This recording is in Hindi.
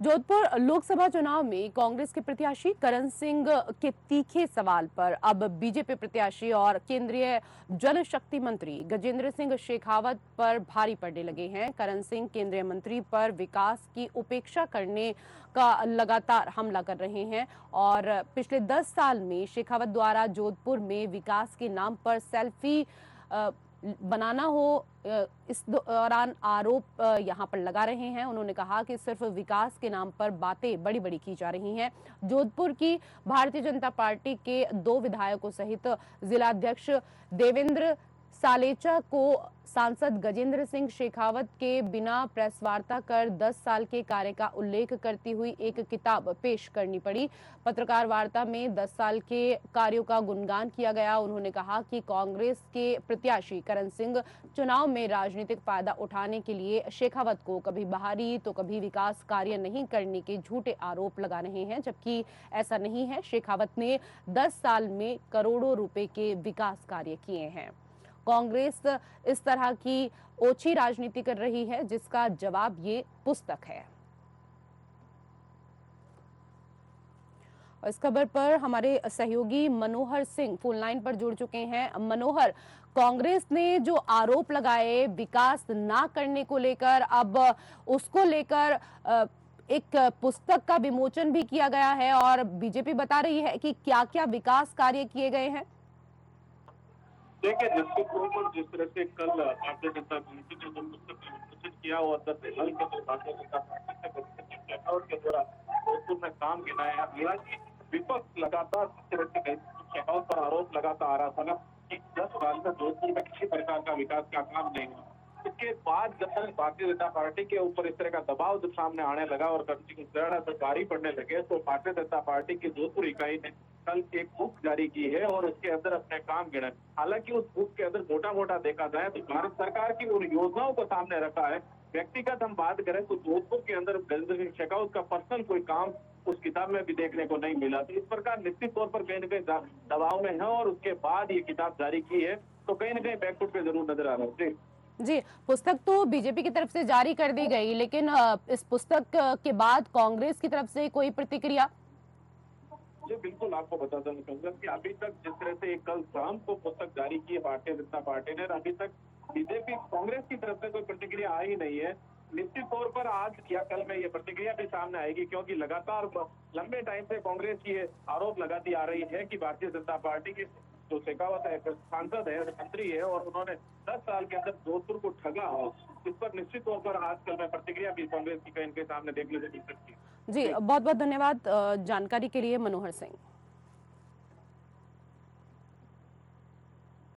जोधपुर लोकसभा चुनाव में कांग्रेस के प्रत्याशी करण सिंह के तीखे सवाल पर अब बीजेपी प्रत्याशी और केंद्रीय जल शक्ति मंत्री गजेंद्र सिंह शेखावत पर भारी पड़ने लगे हैं। करण सिंह केंद्रीय मंत्री पर विकास की उपेक्षा करने का लगातार हमला कर रहे हैं और पिछले 10 साल में शेखावत द्वारा जोधपुर में विकास के नाम पर सेल्फी बनाना हो, इस दौरान आरोप यहां पर लगा रहे हैं। उन्होंने कहा कि सिर्फ विकास के नाम पर बातें बड़ी बड़ी की जा रही हैं। जोधपुर की भारतीय जनता पार्टी के 2 विधायकों सहित जिलाध्यक्ष देवेंद्र सालेचा को सांसद गजेंद्र सिंह शेखावत के बिना प्रेस वार्ता कर 10 साल के कार्य का उल्लेख करती हुई एक किताब पेश करनी पड़ी। पत्रकार वार्ता में 10 साल के कार्यों का गुणगान किया गया। उन्होंने कहा कि कांग्रेस के प्रत्याशी करण सिंह चुनाव में राजनीतिक फायदा उठाने के लिए शेखावत को कभी बाहरी तो कभी विकास कार्य नहीं करने के झूठे आरोप लगा रहे हैं, जबकि ऐसा नहीं है। शेखावत ने 10 साल में करोड़ों रुपए के विकास कार्य किए हैं। कांग्रेस इस तरह की ओछी राजनीति कर रही है, जिसका जवाब ये पुस्तक है। इस खबर पर हमारे सहयोगी मनोहर सिंह फोन लाइन पर जुड़ चुके हैं। मनोहर, कांग्रेस ने जो आरोप लगाए विकास ना करने को लेकर, अब उसको लेकर एक पुस्तक का विमोचन भी किया गया है और बीजेपी बता रही है कि क्या-क्या विकास कार्य किए गए हैं। देखिए, जिसके ऊपर जिस तरह से कल भारतीय जनता पार्टी ने जो पुस्तक विमोचन किया और हल के भारतीय जनता पार्टी ने और के द्वारा जोधपुर में काम गिनाए हैं। हालांकि विपक्ष लगातार जिस तरह से शेखावत पर आरोप लगाता आ रहा था ना कि 10 साल में जोधपुर में किसी प्रकार का विकास का काम नहीं हुआ। इसके बाद जब भारतीय जनता पार्टी के ऊपर इस तरह का दबाव जब सामने आने लगा और भारी पड़ने लगे, तो भारतीय जनता पार्टी की जोधपुर इकाई ने कल एक बुक जारी की है और उसके अंदर अपने काम गिनाए। हालांकि उस बुक के अंदर मोटा मोटा देखा जाए तो भारत सरकार की उन योजनाओं को सामने रखा है। व्यक्तिगत हम बात करें तो जोधपुर के अंदर गजेंद्र सिंह शेखावत का पर्सनल कोई काम उस किताब में भी देखने को नहीं मिला। तो इस प्रकार निश्चित तौर पर कहीं न कहीं दबाव में है और उसके बाद ये किताब जारी की है, तो कहीं न कहीं बैकफुट पे जरूर नजर आ रहा है। जी, पुस्तक तो बीजेपी की तरफ से जारी कर दी गई, लेकिन इस पुस्तक के बाद कांग्रेस की तरफ से कोई प्रतिक्रिया? जी बिल्कुल, आपको बताता चाहूंगा कि अभी तक जिस तरह से कल शाम को पुस्तक जारी की है भारतीय जनता पार्टी ने, अभी तक बीजेपी कांग्रेस की तरफ से कोई प्रतिक्रिया आई नहीं है। निश्चित तौर पर आज या कल में ये प्रतिक्रिया भी सामने आएगी, क्योंकि लगातार लंबे टाइम से कांग्रेस ये आरोप लगाती आ रही है कि भारतीय जनता पार्टी के जो शेखावत है, सांसद है, मंत्री है और उन्होंने 10 साल के अंदर जोधपुर को ठगा हो। इस पर निश्चित तौर पर आजकल में प्रतिक्रिया भी कांग्रेस की कहीं के सामने देखने को मिल सकती है। जी, बहुत बहुत धन्यवाद जानकारी के लिए मनोहर सिंह।